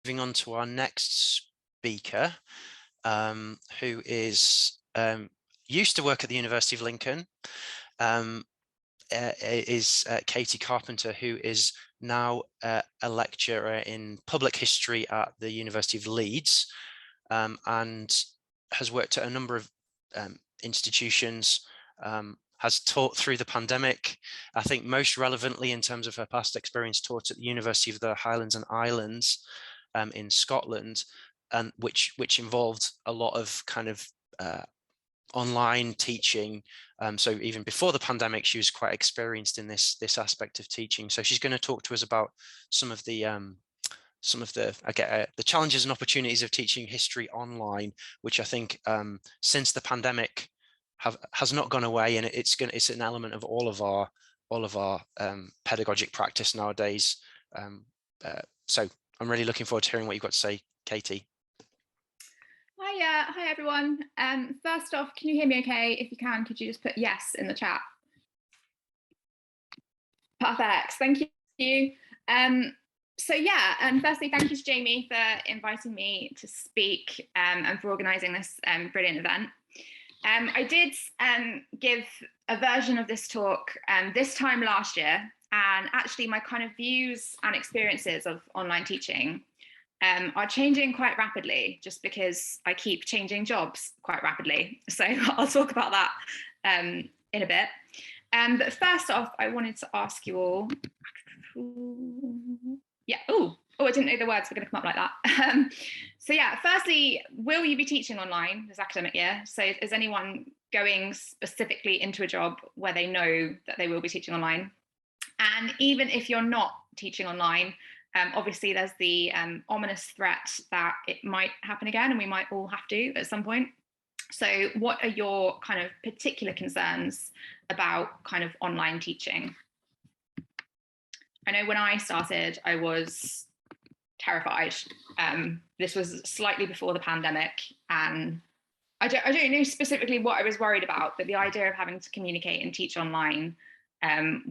moving on to our next speaker, who is used to work at the University of Lincoln, is Katie Carpenter, who is now a lecturer in public history at the University of Leeds, and has worked at a number of institutions, has taught through the pandemic. I think most relevantly in terms of her past experience, taught at the University of the Highlands and Islands in Scotland, and which involved a lot of kind of online teaching. So even before the pandemic, she was quite experienced in this aspect of teaching. So she's going to talk to us about some of the challenges and opportunities of teaching history online, which I think since the pandemic has not gone away, and it's an element of all of our pedagogic practice nowadays. So I'm really looking forward to hearing what you've got to say, Katie. Hi everyone. First off, can you hear me okay? If you can, could you just put yes in the chat? Perfect, thank you. Firstly, thank you to Jamie for inviting me to speak and for organising this brilliant event. I did give a version of this talk this time last year, and actually my kind of views and experiences of online teaching are changing quite rapidly, just because I keep changing jobs quite rapidly. So I'll talk about that in a bit. But first off, I wanted to ask you all, I didn't know the words were going to come up like that. Firstly, will you be teaching online this academic year? So is anyone going specifically into a job where they know that they will be teaching online? And even if you're not teaching online, obviously there's the ominous threat that it might happen again, and we might all have to at some point. So what are your kind of particular concerns about kind of online teaching? I know when I started, I was terrified. This was slightly before the pandemic, and I don't know specifically what I was worried about, but the idea of having to communicate and teach online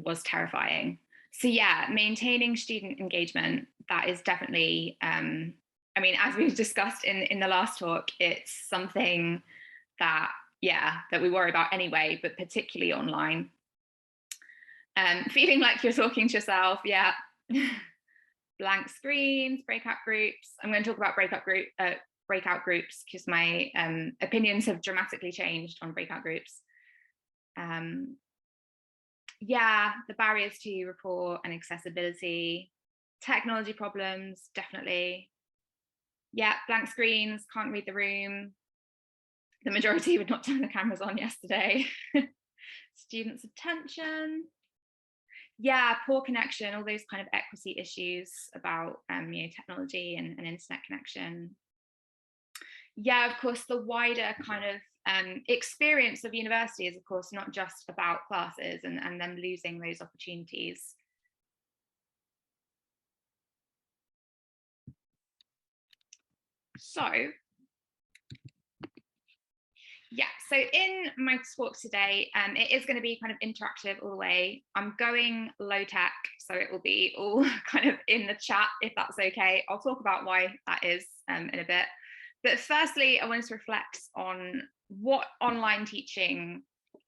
was terrifying. So yeah, maintaining student engagement, that is definitely, as we've discussed in the last talk, it's something that we worry about anyway, but particularly online. Feeling like you're talking to yourself, blank screens, breakout groups. I'm going to talk about breakout groups because my opinions have dramatically changed on breakout groups. The barriers to rapport and accessibility, technology problems, definitely. Blank screens, can't read the room. The majority would not turn the cameras on yesterday. Students' attention. Poor connection, all those kind of equity issues about technology and internet connection. Of course, the wider kind of experience of university is, of course, not just about classes and them losing those opportunities. So in my talk today, it is going to be kind of interactive all the way. I'm going low tech, so it will be all kind of in the chat, if that's okay. I'll talk about why that is in a bit. But firstly, I wanted to reflect on what online teaching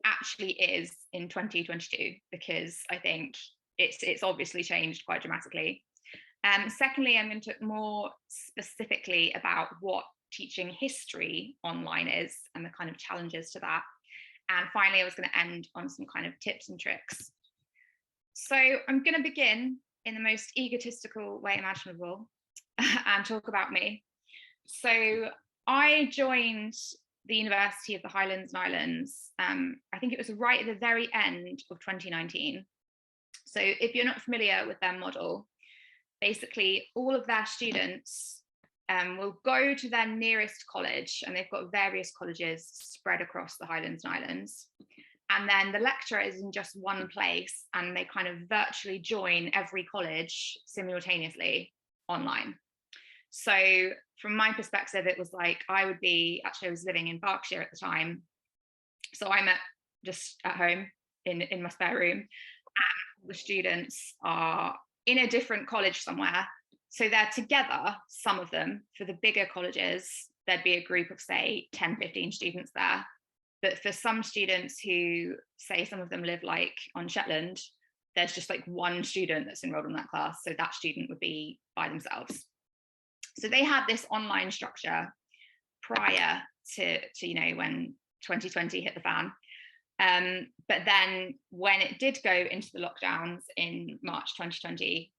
actually is in 2022, because I think it's obviously changed quite dramatically. Secondly, I'm going to talk more specifically about what teaching history online is and the kind of challenges to that. And finally, I was going to end on some kind of tips and tricks. So I'm going to begin in the most egotistical way imaginable and talk about me. So I joined the University of the Highlands and Islands, I think it was right at the very end of 2019. So if you're not familiar with their model, basically all of their students will go to their nearest college, and they've got various colleges spread across the Highlands and Islands. And then the lecturer is in just one place, and they kind of virtually join every college simultaneously online. So from my perspective, it was like I was living in Berkshire at the time. So I'm just at home in my spare room, and the students are in a different college somewhere, So they're together, some of them. For the bigger colleges, there'd be a group of, say, 10, 15 students there. But for some students who, say, some of them live like on Shetland, there's just like one student that's enrolled in that class. So that student would be by themselves. So they had this online structure prior to when 2020 hit the fan. But then when it did go into the lockdowns in March 2020,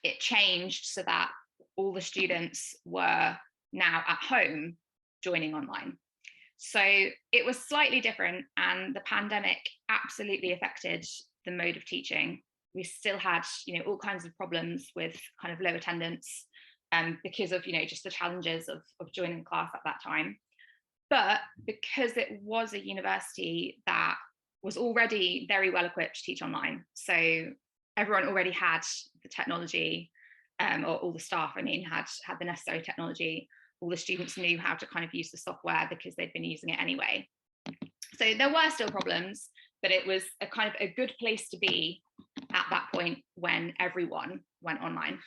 it changed so that all the students were now at home joining online. So it was slightly different, and the pandemic absolutely affected the mode of teaching. We still had, all kinds of problems with kind of low attendance because of, just the challenges of joining class at that time. But because it was a university that was already very well equipped to teach online, so everyone already had the technology, or all the staff, had the necessary technology. All the students knew how to kind of use the software because they'd been using it anyway. So there were still problems, but it was a kind of a good place to be at that point when everyone went online.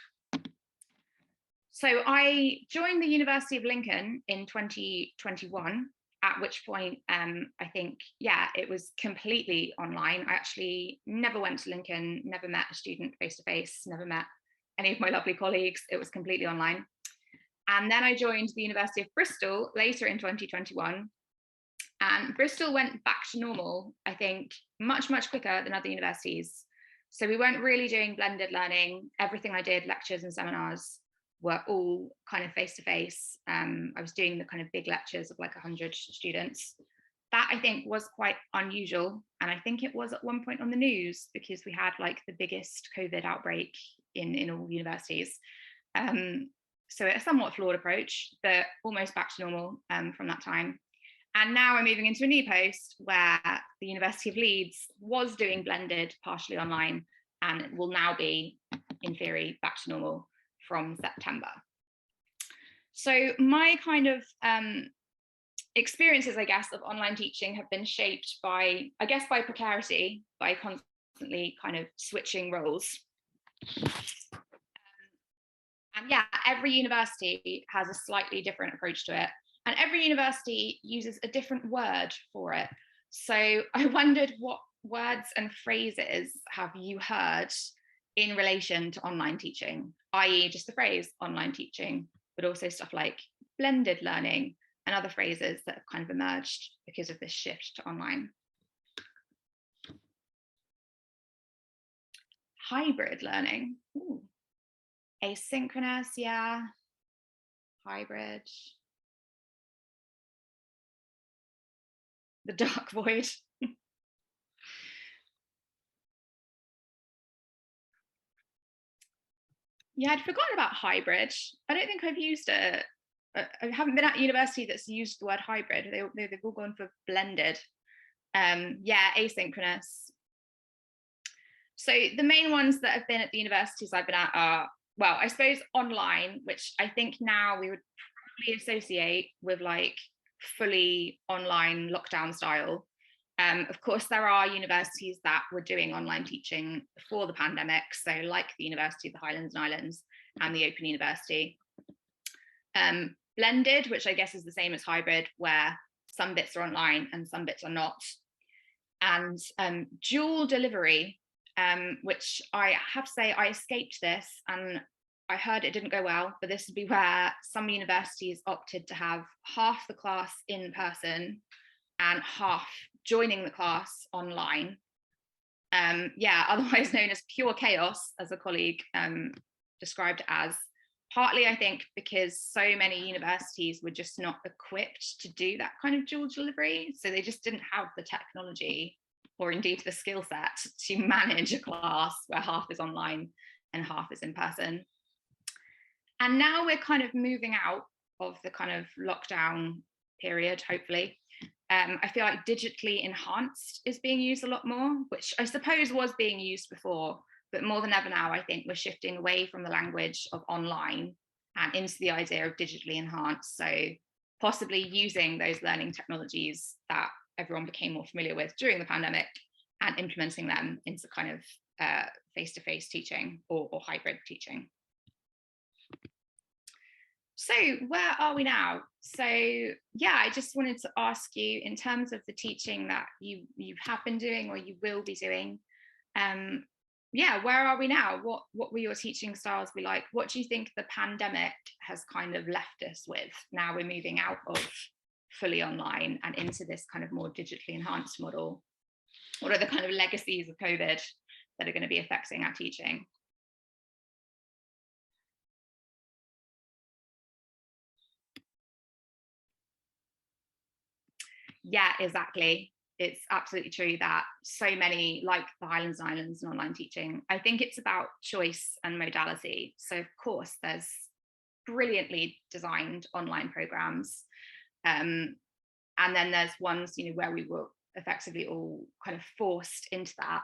So I joined the University of Lincoln in 2021, at which point I think, it was completely online. I actually never went to Lincoln, never met a student face-to-face, never met any of my lovely colleagues. It was completely online. And then I joined the University of Bristol later in 2021. And Bristol went back to normal, I think, much, much quicker than other universities. So we weren't really doing blended learning. Everything I did, lectures and seminars, were all kind of face-to-face. I was doing the kind of big lectures of like 100 students. That I think was quite unusual. And I think it was at one point on the news because we had like the biggest COVID outbreak in all universities. So a somewhat flawed approach, but almost back to normal from that time. And now I'm moving into a new post where the University of Leeds was doing blended, partially online, and it will now be, in theory, back to normal from September. So my kind of experiences, I guess, of online teaching have been shaped by precarity, by constantly kind of switching roles. And every university has a slightly different approach to it. And every university uses a different word for it. So I wondered, what words and phrases have you heard in relation to online teaching, i.e. just the phrase online teaching, but also stuff like blended learning and other phrases that have kind of emerged because of this shift to online. Hybrid learning. Ooh. Asynchronous, hybrid. The dark void. I'd forgotten about hybrid. I don't think I've used it. I haven't been at a university that's used the word hybrid. They've all gone for blended. Asynchronous. So the main ones that have been at the universities I've been at are, well, I suppose online, which I think now we would probably associate with like fully online lockdown style. Of course, there are universities that were doing online teaching before the pandemic, so like the University of the Highlands and Islands and the Open University. Blended, which I guess is the same as hybrid, where some bits are online and some bits are not. And dual delivery, which I have to say I escaped this, and I heard it didn't go well, but this would be where some universities opted to have half the class in person and half joining the class online. Otherwise known as pure chaos, as a colleague described it as. Partly, I think, because so many universities were just not equipped to do that kind of dual delivery. So they just didn't have the technology or indeed the skill set to manage a class where half is online and half is in person. And now we're kind of moving out of the kind of lockdown period, hopefully. I feel like digitally enhanced is being used a lot more, which I suppose was being used before, but more than ever now, I think we're shifting away from the language of online and into the idea of digitally enhanced. So possibly using those learning technologies that everyone became more familiar with during the pandemic and implementing them into kind of face-to-face teaching or hybrid teaching. So where are we now? So yeah, I just wanted to ask you, in terms of the teaching that you have been doing or you will be doing, yeah, where are we now? What will your teaching styles be like? What do you think the pandemic has kind of left us with? Now we're moving out of fully online and into this kind of more digitally enhanced model. What are the kind of legacies of COVID that are going to be affecting our teaching? Yeah, exactly. It's absolutely true that so many, like the Highlands and Islands and online teaching, I think it's about choice and modality. So of course there's brilliantly designed online programs, and then there's ones, you know, where we were effectively all kind of forced into that,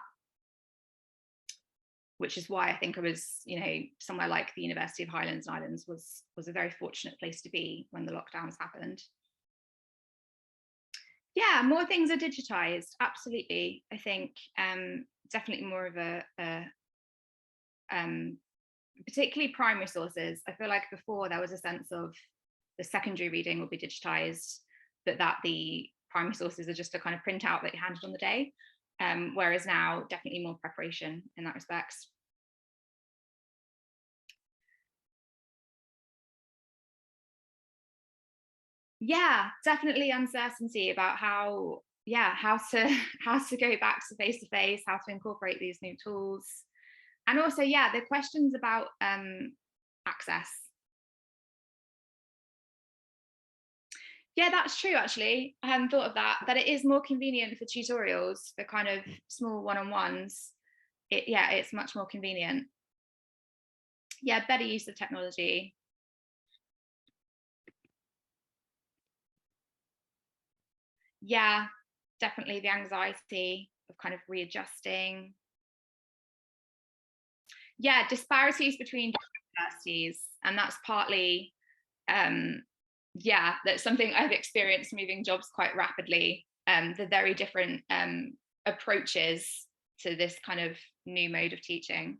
which is why I think I was, you know, somewhere like the University of Highlands and Islands was a very fortunate place to be when the lockdowns happened. Yeah, more things are digitized, absolutely. I think definitely more of a particularly primary sources. I feel like before there was a sense of the secondary reading will be digitized, but that the primary sources are just a kind of printout that you handed on the day. Whereas now, definitely more preparation in that respect. Yeah, definitely uncertainty about how, yeah, how to go back to face to face, how to incorporate these new tools. And also, yeah, the questions about access. Yeah, that's true, actually. I hadn't thought of that it is more convenient for tutorials, for kind of small one-on-ones. Yeah, it's much more convenient. Yeah, better use of technology. Yeah, definitely the anxiety of kind of readjusting. Yeah, disparities between universities, and that's partly yeah, that's something I've experienced moving jobs quite rapidly. The very different approaches to this kind of new mode of teaching.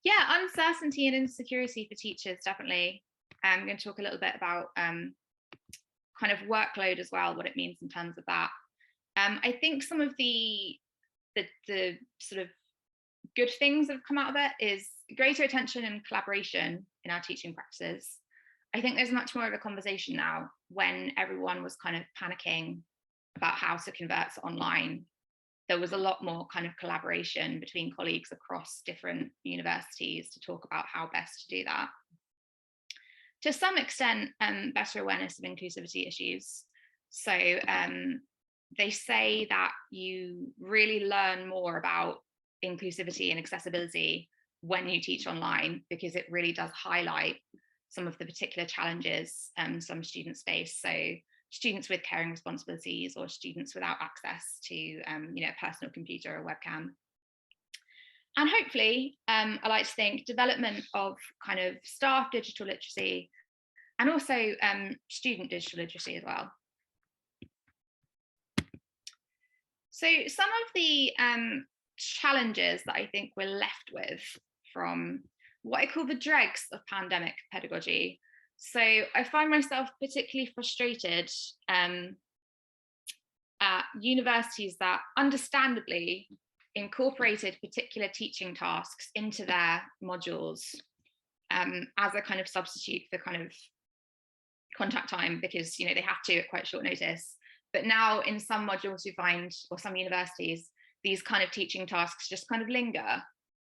Yeah, uncertainty and insecurity for teachers, definitely. I'm going to talk a little bit about kind of workload as well, what it means in terms of that. I think some of the sort of good things that have come out of it is greater attention and collaboration in our teaching practices. I think there's much more of a conversation now, when everyone was kind of panicking about how to convert to online. There was a lot more kind of collaboration between colleagues across different universities to talk about how best to do that. To some extent, better awareness of inclusivity issues. So they say that you really learn more about inclusivity and accessibility when you teach online, because it really does highlight some of the particular challenges some students face. So students with caring responsibilities, or students without access to you know, a personal computer or webcam. And hopefully, I like to think, development of kind of staff digital literacy, and also student digital literacy as well. So some of the challenges that I think we're left with from what I call the dregs of pandemic pedagogy. So I find myself particularly frustrated at universities that understandably incorporated particular teaching tasks into their modules as a kind of substitute for kind of contact time, because, you know, they have to at quite short notice. But now in some modules you find, or some universities, these kind of teaching tasks just kind of linger,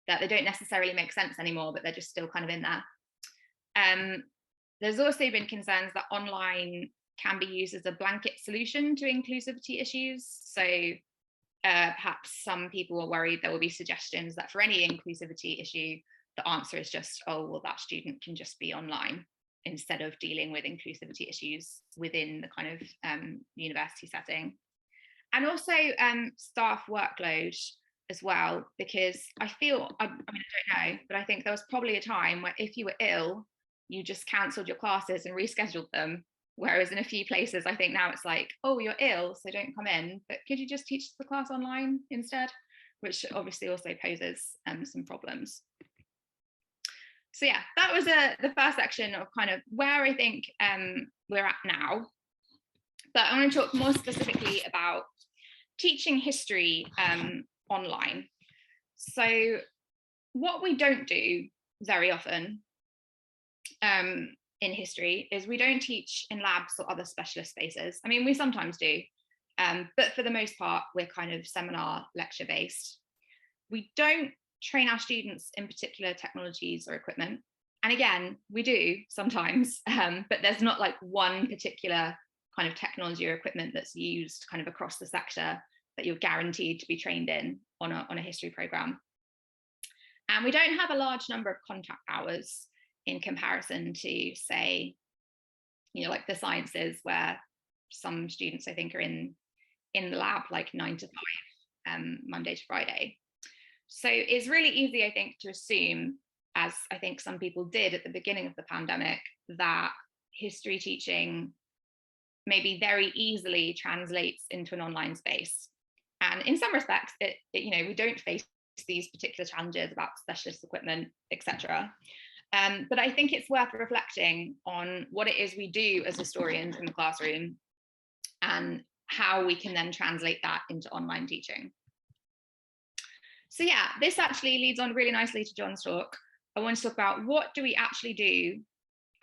that they don't necessarily make sense anymore, but they're just still kind of in there. There's also been concerns that online can be used as a blanket solution to inclusivity issues. So perhaps some people are worried there will be suggestions that for any inclusivity issue, the answer is just, oh, well, that student can just be online, instead of dealing with inclusivity issues within the kind of university setting. And also staff workload as well, because I feel, I mean, I don't know, but I think there was probably a time where if you were ill, you just cancelled your classes and rescheduled them. Whereas in a few places, I think now it's like, oh, you're ill, so don't come in, but could you just teach the class online instead? Which obviously also poses some problems. So yeah, that was the first section of kind of where I think we're at now. But I want to talk more specifically about teaching history online. So what we don't do very often in history is we don't teach in labs or other specialist spaces. I mean, we sometimes do, but for the most part, we're kind of seminar lecture based. We don't train our students in particular technologies or equipment. And again, we do sometimes, but there's not like one particular kind of technology or equipment that's used kind of across the sector that you're guaranteed to be trained in on a history program. And we don't have a large number of contact hours in comparison to, say, like the sciences, where some students I think are in the lab like 9 to 5, Monday to Friday. So it's really easy, I think, to assume, as I think some people did at the beginning of the pandemic, that history teaching maybe very easily translates into an online space. And in some respects, we don't face these particular challenges about specialist equipment, etc. But I think it's worth reflecting on what it is we do as historians in the classroom and how we can then translate that into online teaching. So yeah, this actually leads on really nicely to John's talk. I want to talk about what do we actually do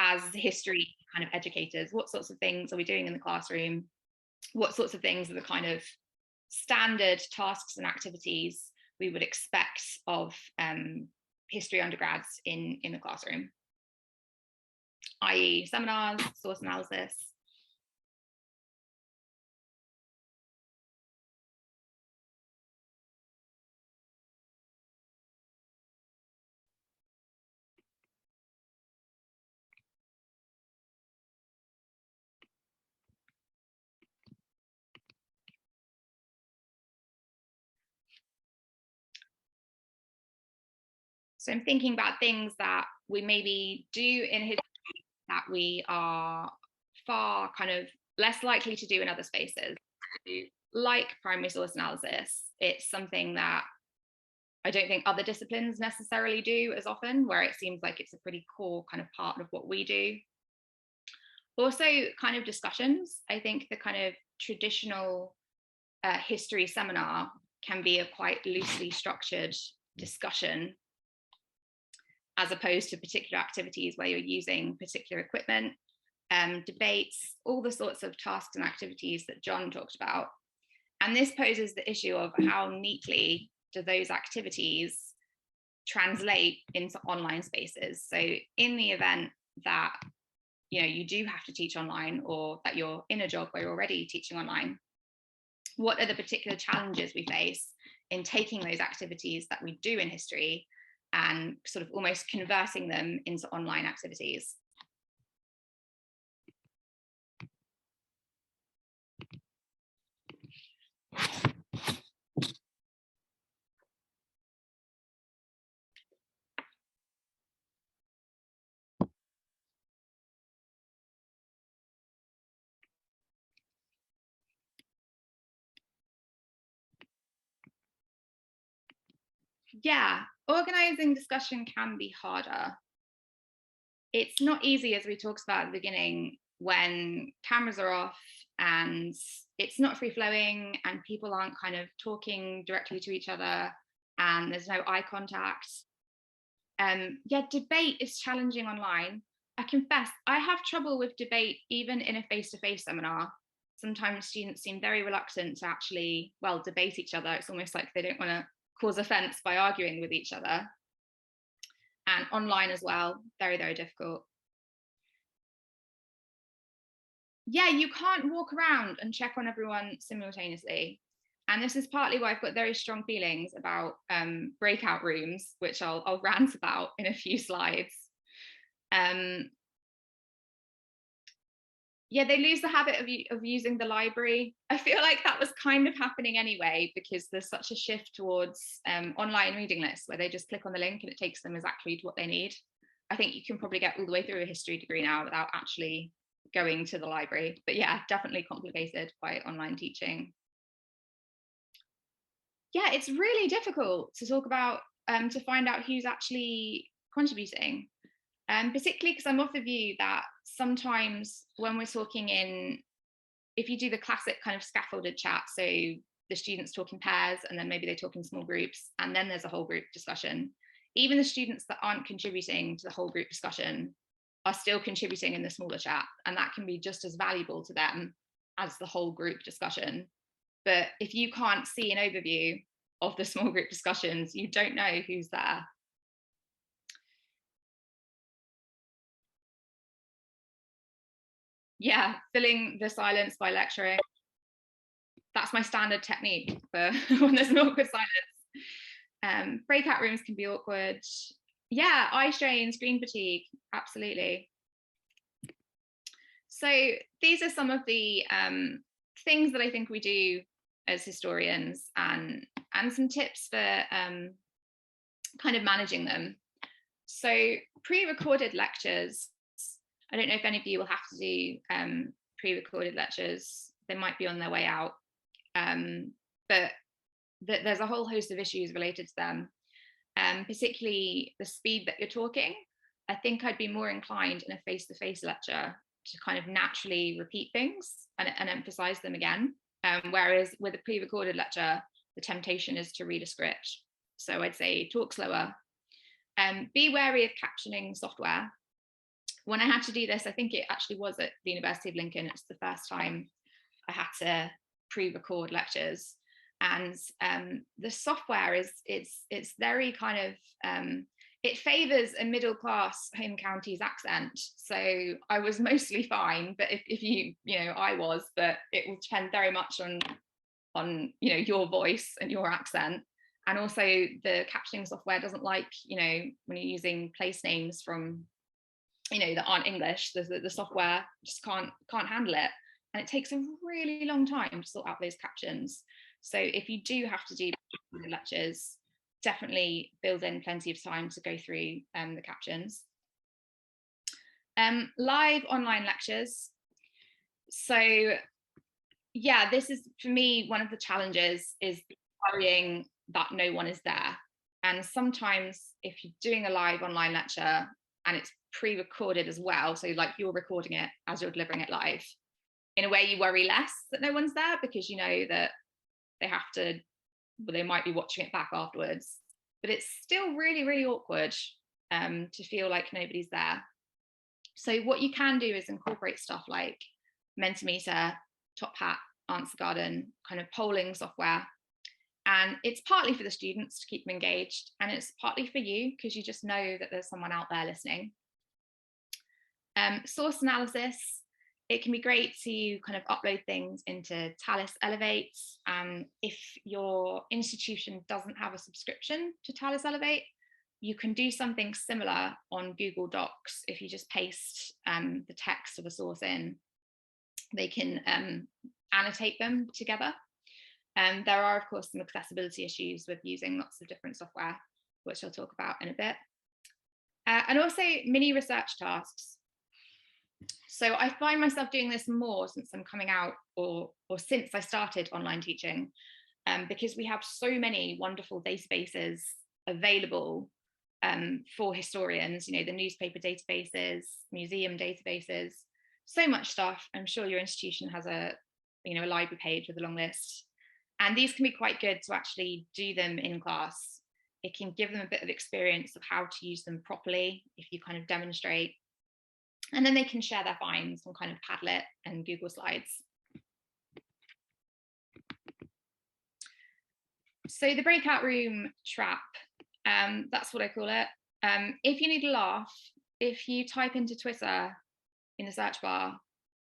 as history kind of educators? What sorts of things are we doing in the classroom? What sorts of things are the kind of standard tasks and activities we would expect of history undergrads in the classroom, i.e. seminars, source analysis. So I'm thinking about things that we maybe do in history that we are far kind of less likely to do in other spaces. Like primary source analysis, it's something that I don't think other disciplines necessarily do as often, where it seems like it's a pretty core kind of part of what we do. Also, kind of discussions. I think the kind of traditional history seminar can be a quite loosely structured discussion, as opposed to particular activities where you're using particular equipment, debates, all the sorts of tasks and activities that John talked about. And this poses the issue of how neatly do those activities translate into online spaces. So in the event that you do have to teach online, or that you're in a job where you're already teaching online, what are the particular challenges we face in taking those activities that we do in history and sort of almost converting them into online activities? Yeah, organizing discussion can be harder. It's not easy, as we talked about at the beginning, when cameras are off and it's not free flowing and people aren't kind of talking directly to each other and there's no eye contact. Yeah, debate is challenging online. I confess, I have trouble with debate even in a face-to-face seminar. Sometimes students seem very reluctant to actually, debate each other. It's almost like they don't want to cause offense by arguing with each other. And online as well, very, very difficult. Yeah, you can't walk around and check on everyone simultaneously. And this is partly why I've got very strong feelings about breakout rooms, which I'll rant about in a few slides. Yeah, they lose the habit of using the library. I feel like that was kind of happening anyway, because there's such a shift towards online reading lists where they just click on the link and it takes them exactly to what they need. I think you can probably get all the way through a history degree now without actually going to the library. But yeah, definitely complicated by online teaching. Yeah, it's really difficult to talk about, to find out who's actually contributing. Particularly because I'm of the view that sometimes when we're talking if you do the classic kind of scaffolded chat, so the students talk in pairs and then maybe they talk in small groups and then there's a whole group discussion, even the students that aren't contributing to the whole group discussion are still contributing in the smaller chat, and that can be just as valuable to them as the whole group discussion. But if you can't see an overview of the small group discussions, you don't know who's there. Yeah, filling the silence by lecturing. That's my standard technique for when there's an awkward silence. Breakout rooms can be awkward. Yeah, eye strain, screen fatigue, absolutely. So these are some of the things that I think we do as historians, and some tips for kind of managing them. So pre-recorded lectures, I don't know if any of you will have to do pre-recorded lectures. They might be on their way out, but there's a whole host of issues related to them, particularly the speed that you're talking. I think I'd be more inclined in a face-to-face lecture to kind of naturally repeat things and emphasize them again. Whereas with a pre-recorded lecture, the temptation is to read a script. So I'd say talk slower. Be wary of captioning software. When I had to do this, I think it actually was at the University of Lincoln. It's the first time I had to pre-record lectures. And the software it's very kind of, it favors a middle class home counties accent. So I was mostly fine, but if you know, I was, but it will depend very much on you know, your voice and your accent. And also the captioning software doesn't like, you know, when you're using place names from, you know, that aren't English, the software just can't handle it. And it takes a really long time to sort out those captions. So if you do have to do the lectures, definitely build in plenty of time to go through the captions. Live online lectures. So yeah, this is for me one of the challenges, is worrying that no one is there. And sometimes if you're doing a live online lecture and it's pre-recorded as well, so like you're recording it as you're delivering it live, in a way you worry less that no one's there, because you know that they have to, well, they might be watching it back afterwards. But it's still really, really awkward to feel like nobody's there. So what you can do is incorporate stuff like Mentimeter, Top Hat, Answer Garden, kind of polling software. And it's partly for the students to keep them engaged, and it's partly for you because you just know that there's someone out there listening. Source analysis, it can be great to kind of upload things into Talis Elevate. If your institution doesn't have a subscription to Talis Elevate, you can do something similar on Google Docs. If you just paste the text of a source in, they can annotate them together. There are, of course, some accessibility issues with using lots of different software, which I'll talk about in a bit. And also mini research tasks. So I find myself doing this more since I'm coming out, or since I started online teaching, because we have so many wonderful databases available for historians, you know, the newspaper databases, museum databases, so much stuff. I'm sure your institution has a, you know, a library page with a long list. And these can be quite good to actually do them in class. It can give them a bit of experience of how to use them properly if you kind of demonstrate. And then they can share their finds on kind of Padlet and Google Slides. So the breakout room trap, that's what I call it. If you need a laugh, if you type into Twitter in the search bar,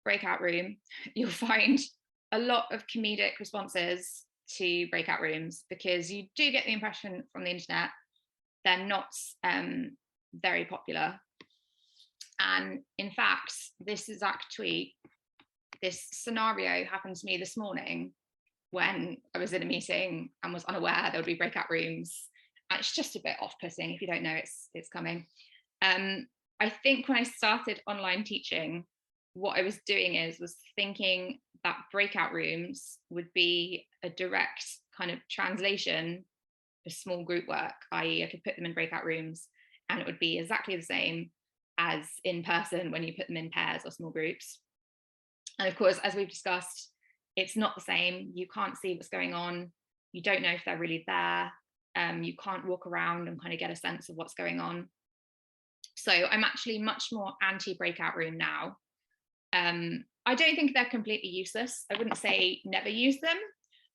breakout room, you'll find a lot of comedic responses to breakout rooms, because you do get the impression from the internet they're not very popular. And in fact, this exact tweet, this scenario happened to me this morning when I was in a meeting and was unaware there would be breakout rooms. And it's just a bit off-putting. If you don't know it's coming. I think when I started online teaching, what I was doing was thinking that breakout rooms would be a direct kind of translation for small group work, i.e. I could put them in breakout rooms and it would be exactly the same as in person when you put them in pairs or small groups. And of course, as we've discussed, it's not the same. You can't see what's going on. You don't know if they're really there. You can't walk around and kind of get a sense of what's going on. So I'm actually much more anti-breakout room now. I don't think they're completely useless. I wouldn't say never use them.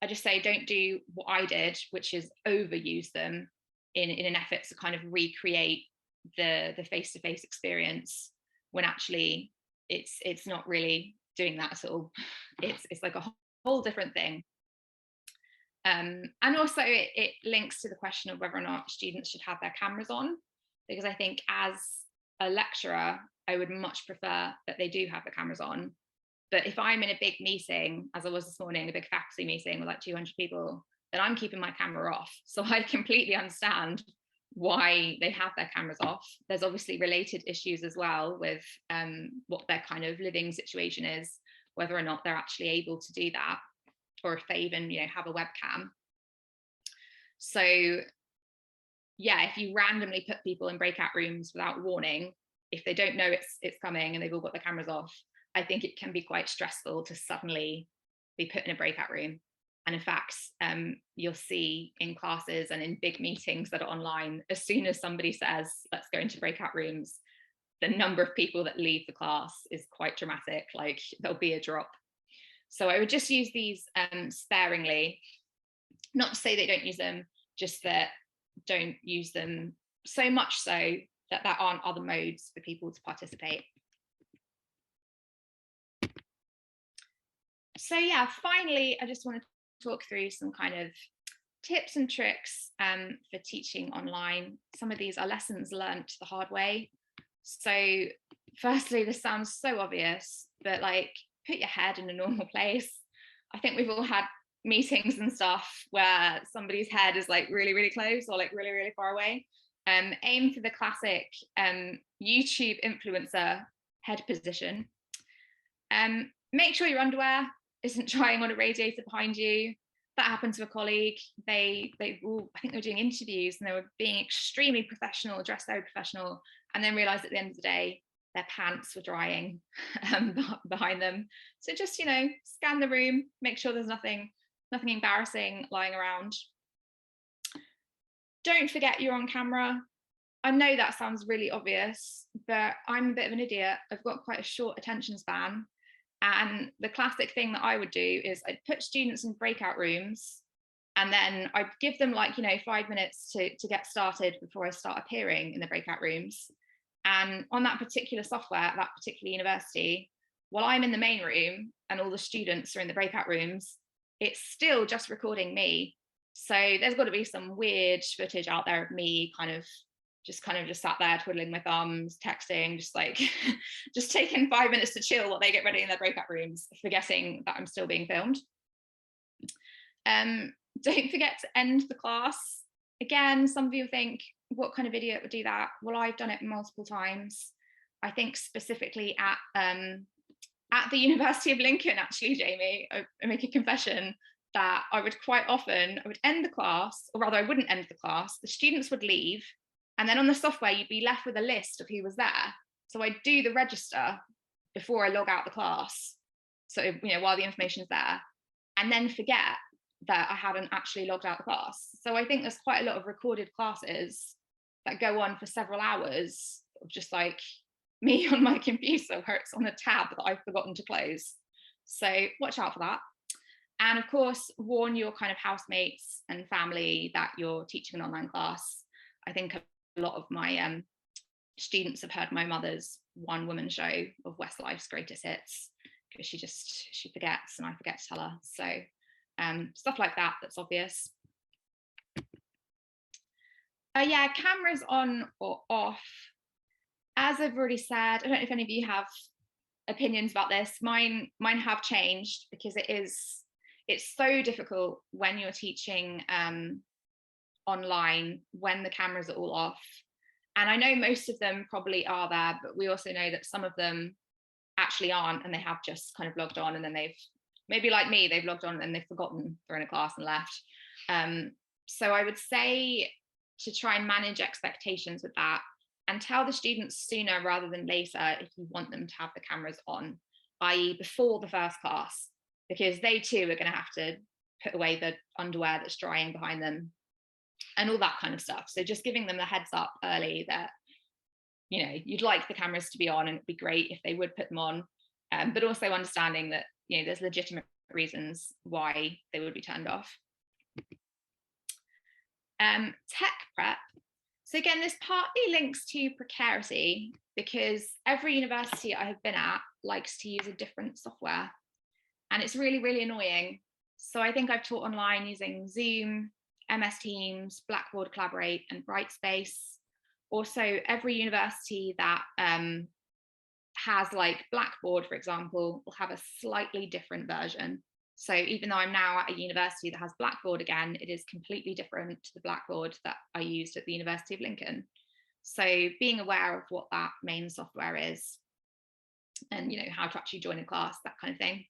I just say don't do what I did, which is overuse them in an effort to kind of recreate the face-to-face experience, when actually it's not really doing that at all. It's like a whole different thing. And also it links to the question of whether or not students should have their cameras on, because I think as a lecturer, I would much prefer that they do have the cameras on. But if I'm in a big meeting, as I was this morning, a big faculty meeting with like 200 people, then I'm keeping my camera off. So I completely understand why they have their cameras off. There's obviously related issues as well with what their kind of living situation is, whether or not they're actually able to do that, or if they even, you know, have a webcam. So yeah, if you randomly put people in breakout rooms without warning, if they don't know it's coming and they've all got their cameras off, I think it can be quite stressful to suddenly be put in a breakout room. And in fact, you'll see in classes and in big meetings that are online, as soon as somebody says, let's go into breakout rooms, the number of people that leave the class is quite dramatic. Like there'll be a drop. So I would just use these sparingly, not to say they don't use them, just that don't use them so much so that there aren't other modes for people to participate. So yeah, finally, I just want to talk through some kind of tips and tricks for teaching online. Some of these are lessons learned the hard way. So firstly, this sounds so obvious, but like put your head in a normal place. I think we've all had meetings and stuff where somebody's head is like really, really close or like really, really far away. Aim for the classic YouTube influencer head position. Make sure your underwear isn't drying on a radiator behind you. That happened to a colleague. I think they were doing interviews and they were being extremely professional, dressed very professional, and then realized at the end of the day, their pants were drying behind them. So just, you know, scan the room, make sure there's nothing embarrassing lying around. Don't forget you're on camera. I know that sounds really obvious, but I'm a bit of an idiot. I've got quite a short attention span. And the classic thing that I would do is I'd put students in breakout rooms and then I'd give them like, you know, 5 minutes to get started before I start appearing in the breakout rooms. And on that particular software, at that particular university, while I'm in the main room and all the students are in the breakout rooms, it's still just recording me. So there's got to be some weird footage out there of me kind of just sat there twiddling my thumbs, texting, just like just taking 5 minutes to chill while they get ready in their breakout rooms, forgetting that I'm still being filmed. Don't forget to end the class. Again, some of you think, what kind of idiot would do that? Well, I've done it multiple times. I think specifically at the University of Lincoln, actually, Jamie, I make a confession that I would end the class, or rather I wouldn't end the class, the students would leave, and then on the software, you'd be left with a list of who was there. So I'd do the register before I log out the class. So, you know, while the information's there, and then forget that I hadn't actually logged out the class. So I think there's quite a lot of recorded classes that go on for several hours of just like me on my computer where it's on a tab that I've forgotten to close. So watch out for that. And of course, warn your kind of housemates and family that you're teaching an online class. I think a lot of my students have heard my mother's one-woman show of Westlife's greatest hits, because she forgets and I forget to tell her. So stuff like that, that's obvious. Yeah, cameras on or off. As I've already said, I don't know if any of you have opinions about this. Mine have changed, because it's so difficult when you're teaching online when the cameras are all off. And I know most of them probably are there, but we also know that some of them actually aren't, and they have just kind of logged on, and then they've, maybe like me, they've logged on and then they've forgotten they're in a class and left. So I would say to try and manage expectations with that. and tell the students sooner rather than later if you want them to have the cameras on, i.e. before the first class, because they too are going to have to put away the underwear that's drying behind them and all that kind of stuff. So just giving them the heads up early that, you know, you'd like the cameras to be on and it'd be great if they would put them on, but also understanding that, you know, there's legitimate reasons why they would be turned off. Tech prep. So again, this partly links to precarity, because every university I have been at likes to use a different software, and it's really, really annoying. So I think I've taught online using Zoom, MS Teams, Blackboard Collaborate, and Brightspace. Also, every university that has like Blackboard, for example, will have a slightly different version. So even though I'm now at a university that has Blackboard again, it is completely different to the Blackboard that I used at the University of Lincoln. So being aware of what that main software is, and, you know, how to actually join a class, that kind of thing.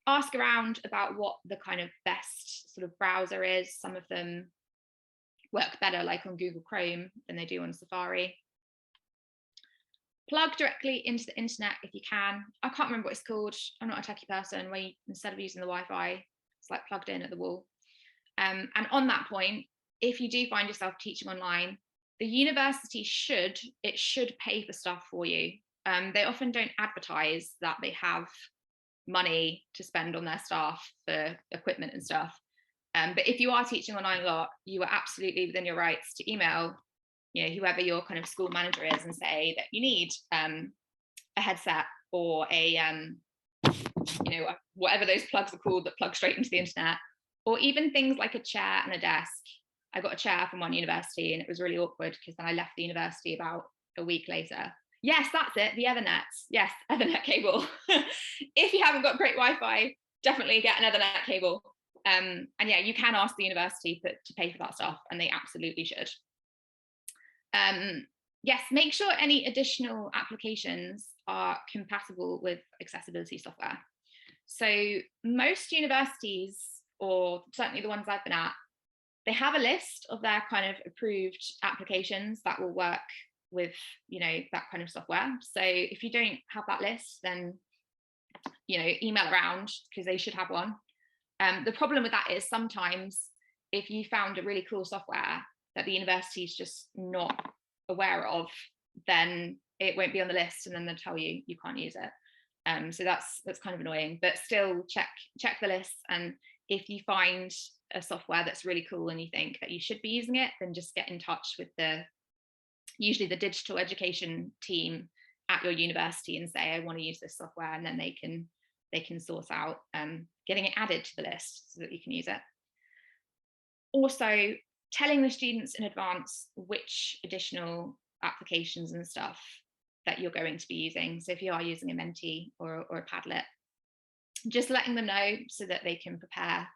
Ask around about what the kind of best sort of browser is. Some of them work better like on Google Chrome than they do on Safari. Plug directly into the internet if you can. I can't remember what it's called. I'm not a techie person, where you, instead of using the Wi-Fi, it's like plugged in at the wall. And on that point, if you do find yourself teaching online, the university should pay for stuff for you. They often don't advertise that they have money to spend on their staff for equipment and stuff. But if you are teaching online a lot, you are absolutely within your rights to email, you know, whoever your kind of school manager is and say that you need a headset or a, you know, whatever those plugs are called that plug straight into the internet, or even things like a chair and a desk. I got a chair from one university and it was really awkward because then I left the university about a week later. Yes, that's it, the Ethernet. Yes, Ethernet cable. If you haven't got great Wi-Fi, definitely get an Ethernet cable. And yeah, you can ask the university to pay for that stuff, and they absolutely should. Yes, make sure any additional applications are compatible with accessibility software. So most universities, or certainly the ones I've been at, they have a list of their kind of approved applications that will work with, you know, that kind of software. So if you don't have that list, then, you know, email around, because they should have one. The problem with that is sometimes if you found a really cool software that the university is just not aware of, then it won't be on the list, and then they'll tell you you can't use it. So that's kind of annoying, but still check the list. And if you find a software that's really cool and you think that you should be using it, then just get in touch with usually the digital education team at your university and say, I want to use this software, and then they can source out getting it added to the list so that you can use it. Also, telling the students in advance which additional applications and stuff that you're going to be using. So if you are using a Menti or a Padlet, just letting them know so that they can prepare,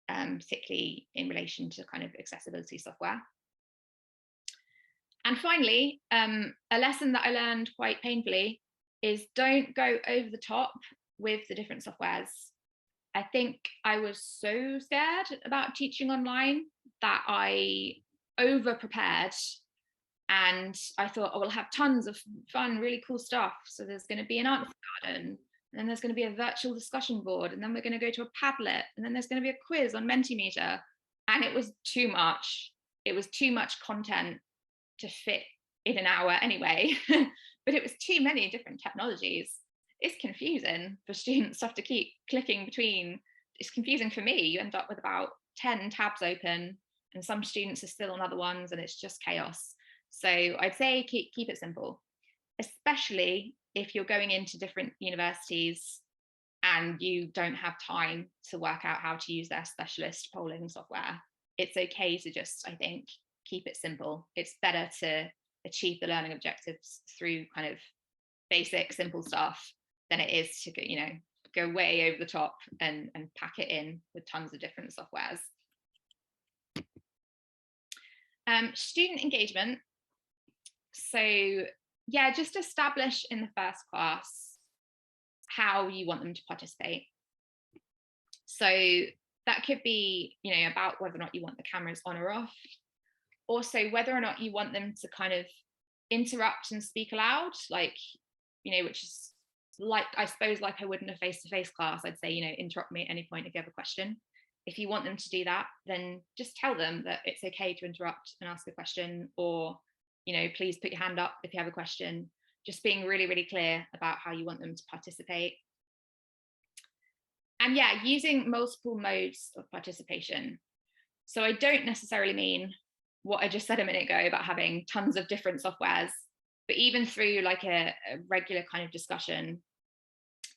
particularly in relation to kind of accessibility software. And finally, a lesson that I learned quite painfully is don't go over the top with the different softwares. I think I was so scared about teaching online that I over prepared, and I thought, oh, we'll have tons of fun, really cool stuff. So there's going to be an answer garden, and then there's going to be a virtual discussion board, and then we're going to go to a Padlet, and then there's going to be a quiz on Mentimeter. And it was too much. It was too much content to fit in an hour anyway, but it was too many different technologies. It's confusing for students to have to keep clicking between. It's confusing for me. You end up with about 10 tabs open, and some students are still on other ones, and it's just chaos. So I'd say keep it simple, especially if you're going into different universities and you don't have time to work out how to use their specialist polling software. It's okay to just, I think, keep it simple. It's better to achieve the learning objectives through kind of basic, simple stuff than it is to, you know, go way over the top and pack it in with tons of different softwares. Student engagement. So yeah, just establish in the first class how you want them to participate. So that could be, you know, about whether or not you want the cameras on or off, also whether or not you want them to kind of interrupt and speak aloud, like, which is like, I suppose, like I would in a face-to-face class, I'd say, interrupt me at any point if you have a question. If you want them to do that, then just tell them that it's okay to interrupt and ask a question, or, please put your hand up if you have a question. Just being really, really clear about how you want them to participate. And yeah, using multiple modes of participation. So I don't necessarily mean what I just said a minute ago about having tons of different softwares, but even through like a regular kind of discussion,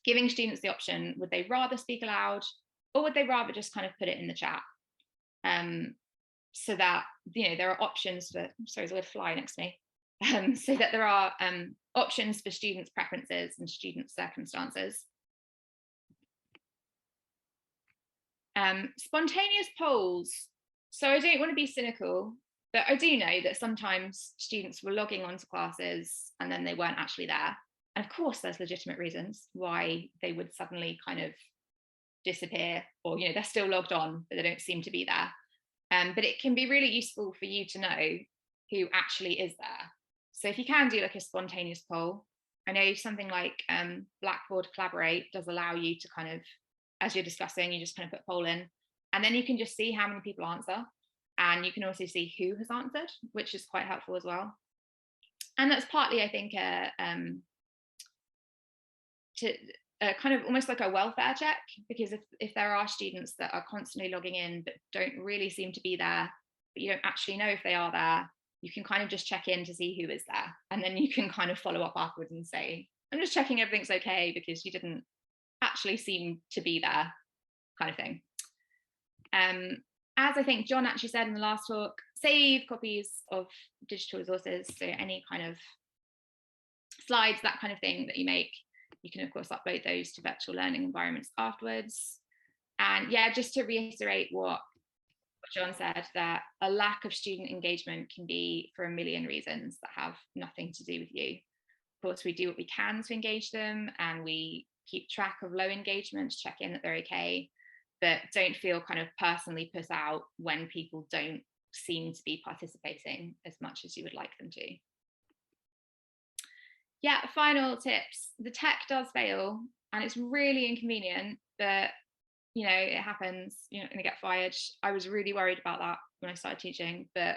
giving students the option, would they rather speak aloud, or would they rather just kind of put it in the chat? So that, there are options for, sorry, there's a little fly next to me. So that there are options for students' preferences and students' circumstances. Spontaneous polls. So I don't want to be cynical, but I do know that sometimes students were logging onto classes and then they weren't actually there. And of course, there's legitimate reasons why they would suddenly kind of disappear, or they're still logged on, but they don't seem to be there. But it can be really useful for you to know who actually is there. So if you can do like a spontaneous poll, I know something like Blackboard Collaborate does allow you to kind of, as you're discussing, you just kind of put a poll in, and then you can just see how many people answer, and you can also see who has answered, which is quite helpful as well. And that's partly, I think, kind of almost like a welfare check, because if there are students that are constantly logging in but don't really seem to be there, but you don't actually know if they are there, you can kind of just check in to see who is there, and then you can kind of follow up afterwards and say, I'm just checking everything's okay because you didn't actually seem to be there, kind of thing. As I think John actually said in the last talk, save copies of digital resources, so any kind of slides, that kind of thing that you make, you can of course upload those to virtual learning environments afterwards. And yeah, just to reiterate what John said, that a lack of student engagement can be for a million reasons that have nothing to do with you. Of course, we do what we can to engage them, and we keep track of low engagement to check in that they're okay, but don't feel kind of personally put out when people don't seem to be participating as much as you would like them to. Yeah, final tips. The tech does fail, and it's really inconvenient, but it happens. You're not going to get fired. I was really worried about that when I started teaching, but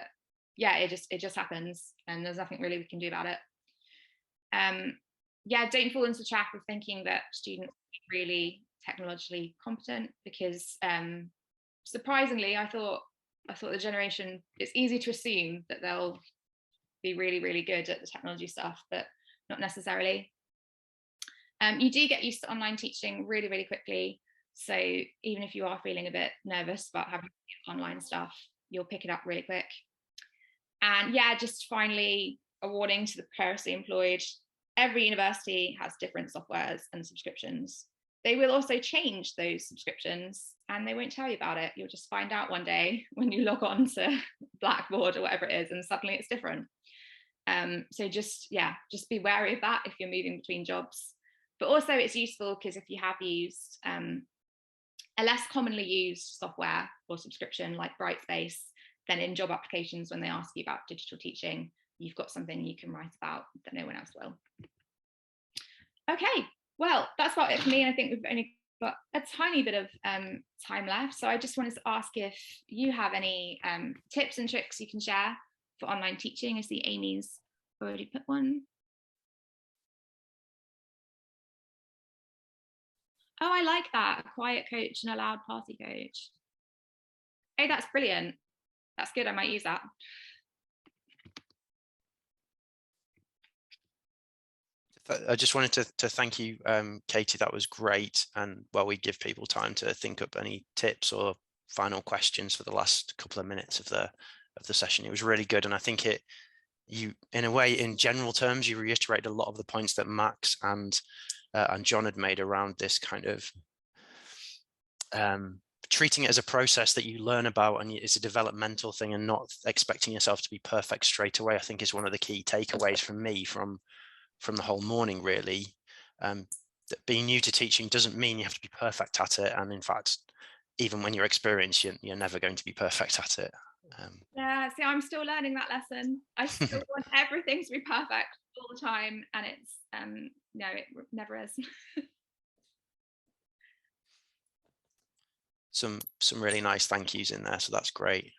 yeah, it just happens, and there's nothing really we can do about it. Yeah, don't fall into the trap of thinking that students are really technologically competent, because surprisingly, I thought the generation, it's easy to assume that they'll be really, really good at the technology stuff, but not necessarily. You do get used to online teaching really, really quickly. So even if you are feeling a bit nervous about having online stuff, you'll pick it up really quick. And yeah, just finally, a warning to the precariously employed: every university has different softwares and subscriptions. They will also change those subscriptions, and they won't tell you about it. You'll just find out one day when you log on to Blackboard or whatever it is, and suddenly it's different. So just be wary of that if you're moving between jobs. But also it's useful because if you have used a less commonly used software or subscription like Brightspace, then in job applications, when they ask you about digital teaching, you've got something you can write about that no one else will. Okay, well, that's about it for me. And I think we've only got a tiny bit of time left. So I just wanted to ask if you have any tips and tricks you can share for online teaching. I see Amy's already put one. Oh, I like that. A quiet coach and a loud party coach. Oh, that's brilliant. That's good. I might use that. I just wanted to thank you, Katie. That was great. And while we give people time to think up any tips or final questions for the last couple of minutes of the session, it was really good. And I think you, in a way, in general terms, you reiterated a lot of the points that Max and John had made around this kind of treating it as a process that you learn about, and it's a developmental thing, and not expecting yourself to be perfect straight away, I think is one of the key takeaways from me from the whole morning, really. That being new to teaching doesn't mean you have to be perfect at it. And in fact, even when you're experienced, you're never going to be perfect at it. Yeah, see, I'm still learning that lesson. I still want everything to be perfect all the time, and it's no, it never is. Some really nice thank yous in there, so that's great.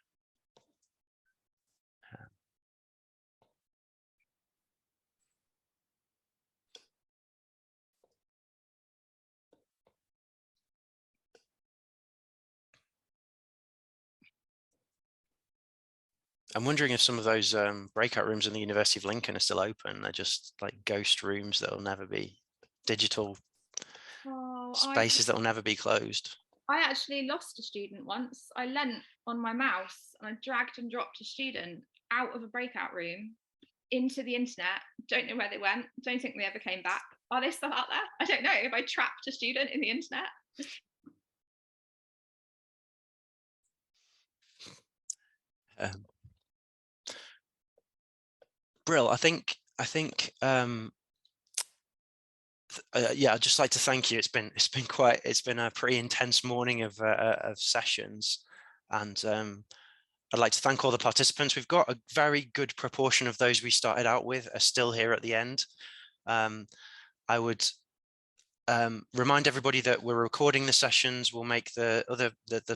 I'm wondering if some of those breakout rooms in the University of Lincoln are still open. They're just like ghost rooms that'll never be, digital spaces that will never be closed. I actually lost a student once. I leant on my mouse and I dragged and dropped a student out of a breakout room into the internet. Don't know where they went. Don't think they ever came back. Are they still out there? I don't know. If I trapped a student in the internet. Brill, I think yeah, I'd just like to thank you. It's been a pretty intense morning of sessions, and I'd like to thank all the participants. We've got a very good proportion of those we started out with are still here at the end. I would remind everybody that we're recording the sessions. We'll make the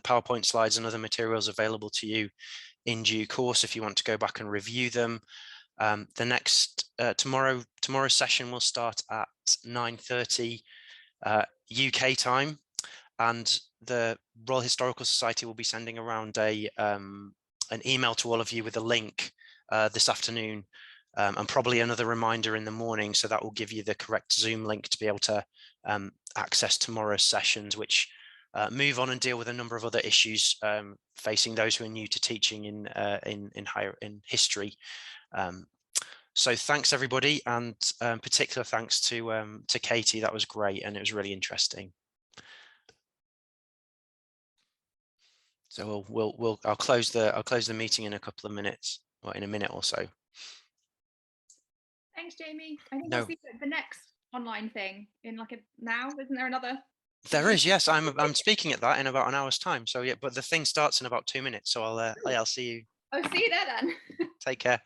PowerPoint slides and other materials available to you in due course if you want to go back and review them. The next tomorrow's session will start at 9:30 UK time, and the Royal Historical Society will be sending around an email to all of you with a link this afternoon, and probably another reminder in the morning, so that will give you the correct Zoom link to be able to access tomorrow's sessions, which move on and deal with a number of other issues facing those who are new to teaching in history. So thanks everybody, and particular thanks to Katie. That was great, and it was really interesting. So I'll close the meeting in a couple of minutes, or in a minute or so. Thanks, Jamie. I think I'll see the next online thing in like now. Isn't there another? There is, yes. I'm speaking at that in about an hour's time. So yeah, but the thing starts in about 2 minutes. So I'll see you. I'll see you there then. Take care.